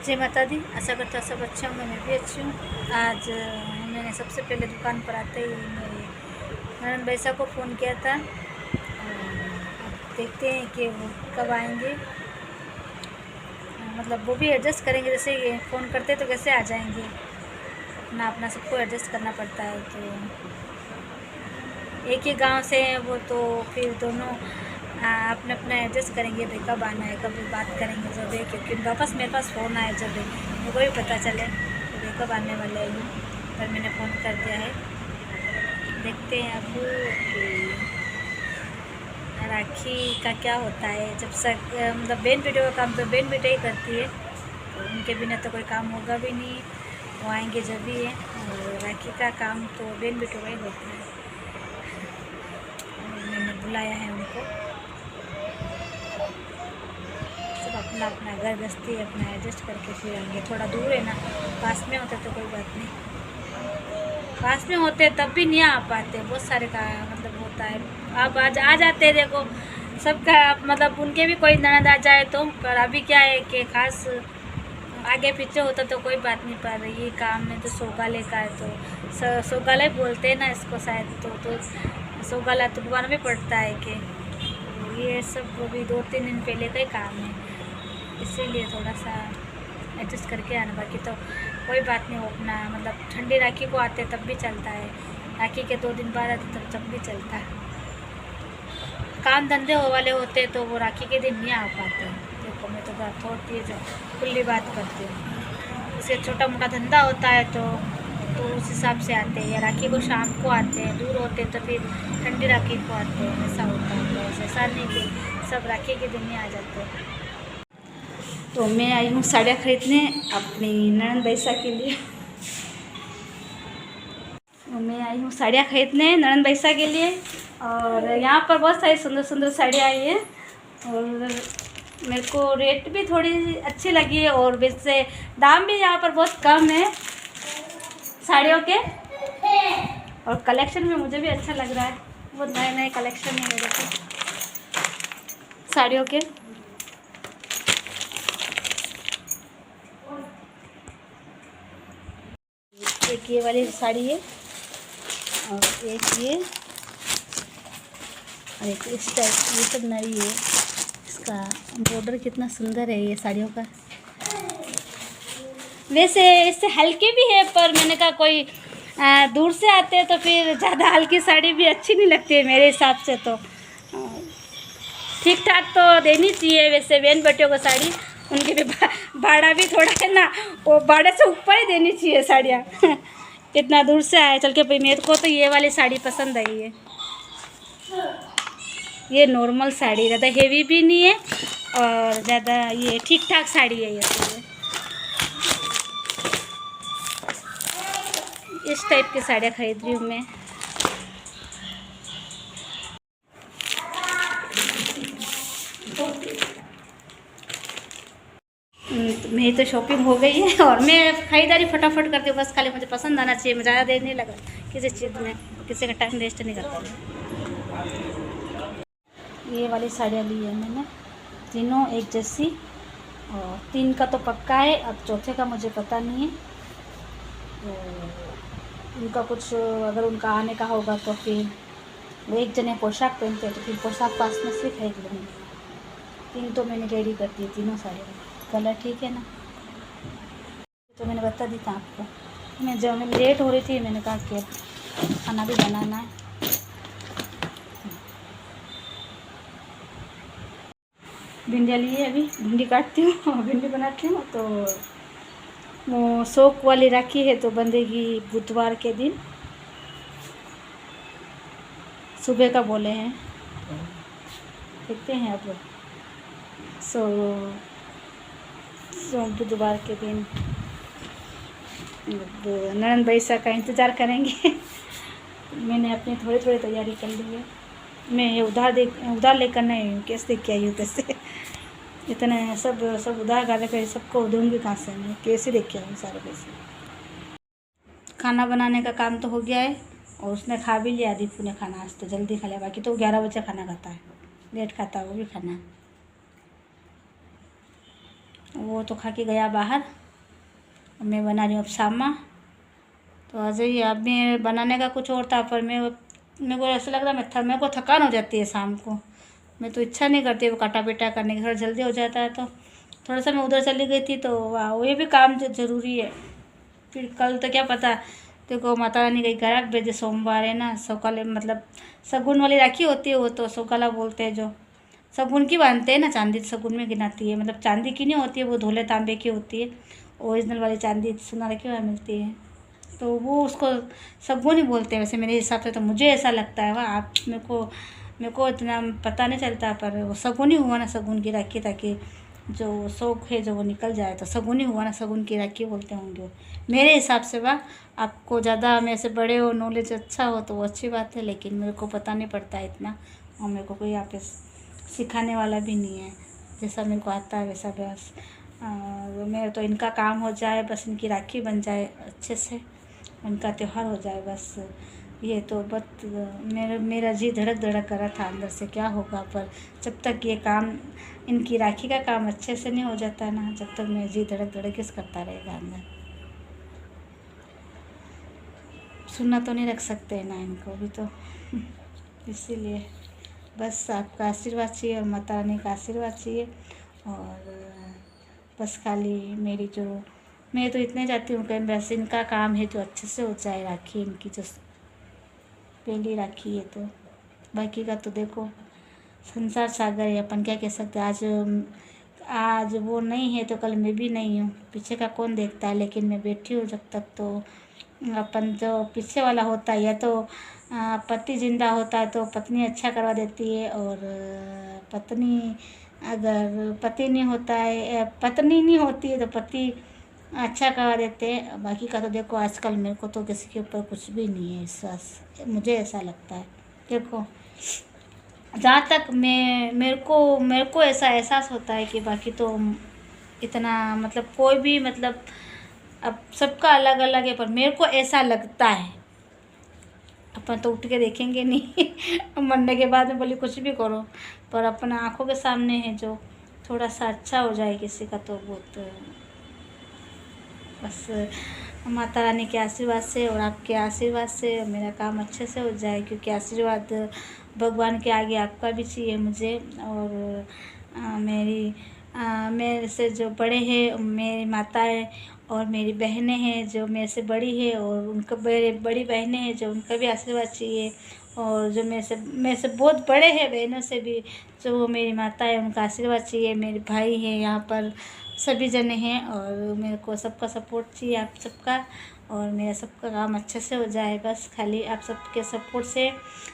जय माता दी। आशा करता सब अच्छे होंगे, मैं भी अच्छी हूँ। आज मैंने सबसे पहले दुकान पर आते ही मेरे ननद भैया को फ़ोन किया था। देखते हैं कि वो कब आएंगे। मतलब वो भी एडजस्ट करेंगे, जैसे ये फ़ोन करते तो कैसे आ जाएंगे, अपना अपना सबको एडजस्ट करना पड़ता है। तो एक ही गांव से हैं वो, तो फिर दोनों अपने अपने एडजस्ट करेंगे भाई कब आना है, कब बात करेंगे जब है, क्योंकि वापस मेरे पास फ़ोन आए जब है मेरे को भी पता चले तो भाई कब आने वाले हैं। पर मैंने फ़ोन कर दिया है। देखते हैं अब कि राखी का क्या होता है। जब मतलब बहन बेटे का काम तो बहन बेटे ही करती है, तो उनके बिना तो कोई काम होगा भी नहीं। वो आएंगे जब भी है, और राखी का काम तो बहन बेटों का ही होता है। मैंने बुलाया है उनको। सब अपना अपना घर गृहस्थी अपना एडजस्ट करके फिर आएंगे। थोड़ा दूर है ना, पास में होते तो कोई बात नहीं, पास में होते तब भी नहीं आ पाते, बहुत सारे का मतलब होता है। अब आज आ जाते हैं, देखो सबका मतलब उनके भी कोई ननद आ जाए तो। पर अभी क्या है कि खास आगे पीछे होता तो कोई बात नहीं, पर ये काम में तो सोगाले का है, तो सोगाले बोलते हैं ना इसको शायद, तो सोगाला तो बुआना में पड़ता है कि ये सब भी 2-3 दिन पहले का ही काम है, इसीलिए थोड़ा सा एडजस्ट करके आना। बाकी तो कोई बात नहीं, वो अपना मतलब ठंडी राखी को आते तब भी चलता है, राखी के 2 दिन बाद आते तब भी चलता है। काम धंधे हो वाले होते तो वो राखी के दिन नहीं आ पाते। देखो मैं तो बात होती है जो खुली बात करती हूँ। जैसे छोटा मोटा धंधा होता है तो उस हिसाब से आते हैं, या राखी को शाम को आते हैं, दूर होते तो फिर ठंडी राखी को आते हैं, ऐसा होता है। तो ऐसा नहीं कि सब राखी के दिन ही आ जाते हैं। तो मैं आई हूँ साड़ियाँ खरीदने अपनी ननद भैया के लिए। मैं आई हूँ साड़ियाँ खरीदने ननद भैया के लिए, और यहाँ पर बहुत सारी सुंदर सुंदर साड़ियाँ आई हैं, और मेरे को रेट भी थोड़ी अच्छी लगी है, और वैसे दाम भी यहाँ पर बहुत कम है साड़ियों के, और कलेक्शन भी मुझे भी अच्छा लग रहा है। बहुत नए नए कलेक्शन है मेरे को साड़ियों के। एक ये वाली साड़ी है, और एक ये, और एक इस टाइप, ये सब नई है। इसका बॉर्डर कितना सुंदर है ये साड़ियों का। वैसे इससे हल्के भी है, पर मैंने कहा कोई दूर से आते हैं तो फिर ज़्यादा हल्की साड़ी भी अच्छी नहीं लगती है मेरे हिसाब से। तो ठीक ठाक तो देनी चाहिए वैसे बहन बेटियों को साड़ी, उनके भी भाड़ा भी थोड़ा है ना, वो भाड़े से ऊपर ही देनी चाहिए साड़ियाँ। इतना दूर से आए चल के, भाई मेरे को तो ये वाली साड़ी पसंद आई है। ये नॉर्मल साड़ी, ज़्यादा हेवी भी नहीं है और ज़्यादा ये ठीक ठाक साड़ी है। ये तो इस टाइप की साड़ियाँ खरीद रही हूँ मैं। मेरी तो शॉपिंग हो गई है, और मैं खरीदारी फटाफट करती हूँ, बस खाली मुझे पसंद आना चाहिए। मैं ज़्यादा देर नहीं लगा किसी चीज़ में, किसी का टाइम वेस्ट नहीं करता। ये वाली साड़ियाँ ली है मैंने, तीनों एक जैसी, और 3 का तो पक्का है, अब चौथे का मुझे पता नहीं है। तो उनका कुछ अगर उनका आने का होगा तो फिर वो एक जने पोशाक पहनते हैं तो फिर पोशाक पास में से खरीद लूँगी। 3 तो मैंने रेडी कर दी, तीनों साड़ियाँ, कलर ठीक है ना। तो मैंने बता दी था आपको, मैं जब मैं लेट हो रही थी मैंने कहा कि खाना भी बनाना है। भिंडियाँ लिए, अभी भिंडी काटती हूँ और भिंडी बनाती हूँ। तो वो शौक वाली राखी है तो बंधेगी बुधवार के दिन, सुबह का बोले हैं, देखते हैं अब। सो बुधवार के दिन ननद भैया का इंतज़ार करेंगे। मैंने अपनी थोड़ी थोड़ी तैयारी कर ली है। मैं ये उधार लेकर नहीं, कैसे देख के आई हूँ कैसे इतने सब उधार कर रखे, सबको दूँगी कहाँ से, मैं कैसे देख के आई हूँ सारे पैसे। खाना बनाने का काम तो हो गया है, और उसने खा भी लिया, दीपू ने खाना आज तो जल्दी खा लिया। बाकी तो 11 बजे खाना खाता है, लेट खाता है वो भी खाना। वो तो खा के गया बाहर। मैं बना रही हूँ अब शामा। तो आ जाइए। अब मैं बनाने का कुछ और था, पर मेरे को ऐसा लग रहा मेरे को थकान हो जाती है शाम को। मैं तो इच्छा नहीं करती वो काटा पीटा करने की, थोड़ा जल्दी हो जाता है। तो थोड़ा सा मैं उधर चली गई थी, तो वाह वो ये भी काम ज़रूरी है। फिर कल तो क्या पता, देखो माता रानी कहीं खराब भेजे, सोमवार है ना, सौकाले मतलब शगुन वाली राखी होती है, वो तो सौकाला बोलते हैं, जो शगुन की बांधते हैं ना, चांदी शगुन में गिनाती है, मतलब चांदी की नहीं होती है, वो धोले तांबे की होती है, ओरिजिनल वाली चांदी सोनार की वहाँ मिलती है, तो वो उसको शगुन ही बोलते हैं वैसे मेरे हिसाब से। तो मुझे ऐसा लगता है, वह आप मेरे को इतना पता नहीं चलता, पर वो शगुन ही हुआ ना, शगुन की राखी, ताकि जो शौक है जो वो निकल जाए, तो शगुन ही हुआ ना, शगुन की राखी बोलते होंगे मेरे हिसाब से। वाह, आपको ज़्यादा मेरे से बड़े हो, नॉलेज अच्छा हो तो वो अच्छी बात है, लेकिन मेरे को पता नहीं पड़ता इतना, और मेरे को कोई यहाँ पे सिखाने वाला भी नहीं है। जैसा मेरे को आता है वैसा बस मेरे तो इनका काम हो जाए, बस इनकी राखी बन जाए अच्छे से, उनका त्यौहार हो जाए बस। ये तो बस मेरा जी धड़क धड़क कर रहा था अंदर से, क्या होगा, पर जब तक ये काम इनकी राखी का काम अच्छे से नहीं हो जाता है ना, जब तक मेरा जी धड़क धड़क किस करता रहेगा अंदर। सुनना तो नहीं रख सकते ना इनको भी, तो इसीलिए बस आपका आशीर्वाद चाहिए और माता रानी का आशीर्वाद चाहिए। और बस खाली मैं तो इतने जाती हूँ कि बस इनका काम है जो अच्छे से हो जाए, राखी इनकी जो पहली राखी है, तो बाकी का तो देखो संसार सागर है, अपन क्या कह सकते हैं। आज वो नहीं है तो कल मैं भी नहीं हूँ, पीछे का कौन देखता है, लेकिन मैं बैठी हूँ जब तक, तो अपन जो पीछे वाला होता है, या तो पति जिंदा होता है तो पत्नी अच्छा करवा देती है, और पत्नी अगर पति नहीं होता है, पत्नी नहीं होती है तो पति अच्छा करवा देते हैं। बाकी का तो देखो आजकल मेरे को तो किसी के ऊपर कुछ भी नहीं है विश्वास, मुझे ऐसा लगता है। देखो जहाँ तक मेरे को ऐसा एहसास होता है कि बाकी तो इतना मतलब कोई भी मतलब अब सबका अलग अलग है, पर मेरे को ऐसा लगता है, अपन तो उठ के देखेंगे नहीं मरने के बाद में बोली कुछ भी करो, पर अपना आंखों के सामने है जो थोड़ा सा अच्छा हो जाए किसी का, तो बहुत बस माता रानी के आशीर्वाद से और आपके आशीर्वाद से मेरा काम अच्छे से हो जाए, क्योंकि आशीर्वाद भगवान के आगे आपका भी चाहिए मुझे। और मेरे से जो बड़े हैं मेरी माताएं और मेरी बहनें हैं जो मेरे से बड़ी है, और उनका बड़ी बहनें हैं जो उनका भी आशीर्वाद चाहिए, और जो मेरे से बहुत बड़े हैं बहनों से भी जो वो मेरी माता है उनका आशीर्वाद चाहिए। मेरे भाई हैं यहाँ पर, सभी जने हैं, और मेरे को सबका सपोर्ट चाहिए, आप सबका, और मेरा सबका काम अच्छे से हो जाए। बस खाली आप सबके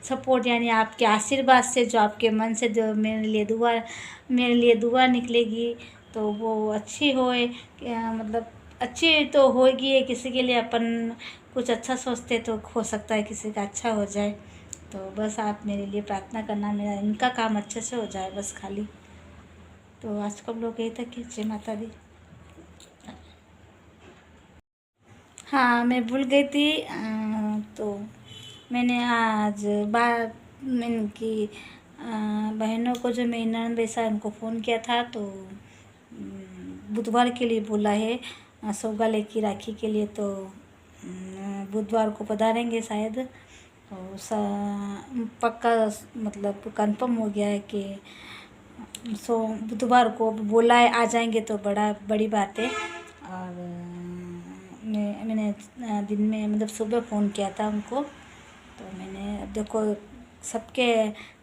सपोर्ट यानी आपके आशीर्वाद से, जो आपके मन से जो मेरे लिए दुआ निकलेगी तो वो अच्छी होए, मतलब अच्छी तो होगी। किसी के लिए अपन कुछ अच्छा सोचते तो हो सकता है किसी का अच्छा हो जाए, तो बस आप मेरे लिए प्रार्थना करना, मेरा इनका काम अच्छे से हो जाए बस खाली। तो आज को हम लोग यही तक, जय माता दी। हाँ मैं भूल गई थी, तो मैंने आज इनकी बहनों को, जो मेरी ननद वैसा उनको फ़ोन किया था, तो बुधवार के लिए बोला है सौगाले की राखी के लिए, तो बुधवार को पधारेंगे शायद, और पक्का मतलब कंफर्म हो गया है कि बुधवार को बोला है आ जाएंगे, तो बड़ी बात है। और मैंने दिन में मतलब सुबह फ़ोन किया था उनको, तो मैंने अब देखो सबके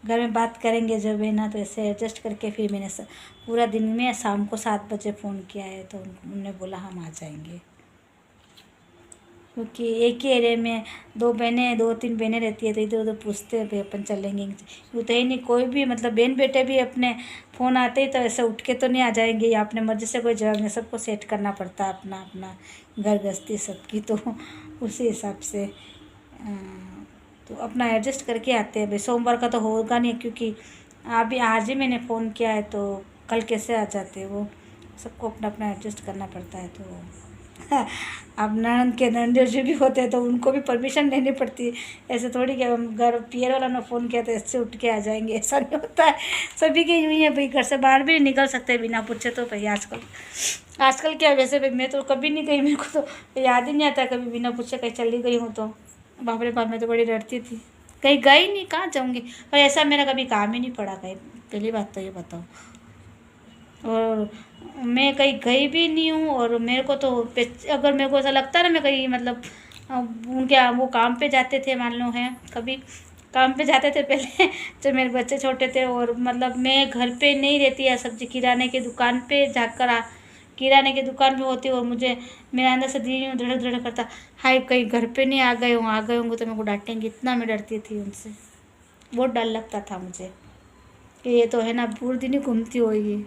घर में बात करेंगे जब है ना, तो ऐसे एडजस्ट करके फिर मैंने पूरा दिन में शाम को 7 बजे फ़ोन किया है, तो उन्होंने बोला हम आ जाएंगे, क्योंकि एक ही एरिया में 2-3 बहनें रहती है, तो इधर उधर पूछते हैं अपन चलेंगे, वो तो ही नहीं कोई भी मतलब बहन बेटे भी अपने फ़ोन आते ही तो ऐसे उठ के तो नहीं आ जाएंगे, या अपने मर्ज़ी से कोई जगह नहीं, सबको सेट करना पड़ता है अपना अपना घर गृहस्थी सबकी, तो उसी हिसाब से तो अपना एडजस्ट करके आते हैं भाई। सोमवार का तो होगा नहीं, क्योंकि अभी आज ही मैंने फ़ोन किया है, तो कल कैसे आ जाते वो, सबको अपना अपना एडजस्ट करना पड़ता है, तो अब ननद के नंदे जो भी होते हैं तो उनको भी परमिशन लेनी पड़ती है। ऐसे थोड़ी कि हम घर पियर वाला ने फ़ोन किया तो इससे उठ के आ जाएंगे, ऐसा नहीं होता है। सभी के यूँ ही है भाई, घर से बाहर भी नहीं निकल सकते बिना पूछे। तो भाई आजकल क्या, वैसे भाई मैं तो कभी नहीं गई, मेरे को तो याद ही नहीं आता कभी बिना पूछे कहीं चली गई हूँ। तो बाप रे बाप, मैं तो बड़ी डरती थी, कहीं गई नहीं, कहाँ जाऊँगी। पर ऐसा मेरा कभी काम ही नहीं पड़ा कहीं, पहली बात तो ये बताओ। और मैं कहीं गई भी नहीं हूँ। और मेरे को तो अगर मेरे को ऐसा लगता है ना, मैं कहीं मतलब उनके वो काम पे जाते थे, मान लो है कभी काम पे जाते थे पहले जब मेरे बच्चे छोटे थे, और मतलब मैं घर पे नहीं रहती या सब्जी किराने की दुकान पे जाकर किराने की दुकान पे होती, और मुझे मेरे अंदर से दिल यूँ धड़क धड़क करता, हाय कहीं घर पे नहीं आ गए होंगे तो मेरे को डांटेंगे, इतना मैं डरती थी उनसे। बहुत डर लगता था मुझे कि ये तो है ना पूरे दिन ही घूमती होगी।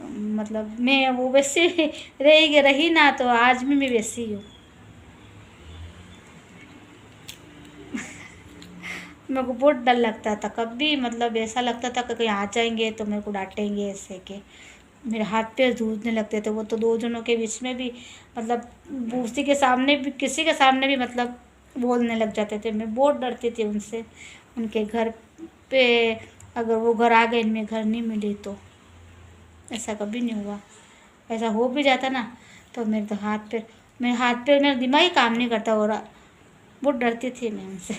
मतलब मैं वो वैसे रही ना, तो आज भी मैं वैसी ही हूँ। मेरे को बहुत डर लगता था, कभी मतलब ऐसा लगता था कि कहीं आ जाएंगे तो मेरे को डांटेंगे, ऐसे के मेरे हाथ पैर धूलने लगते थे। वो तो दो जनों के बीच में भी मतलब उसी के सामने भी, किसी के सामने भी मतलब बोलने लग जाते थे। मैं बहुत डरती थी उनसे, उनके घर पे अगर वो घर आ गए, इनमें घर नहीं मिली तो। ऐसा कभी नहीं हुआ। ऐसा हो भी जाता ना तो मेरे तो मेरे हाथ पैर, मेरा दिमाग ही काम नहीं करता, और बहुत डरती थी मैं उनसे।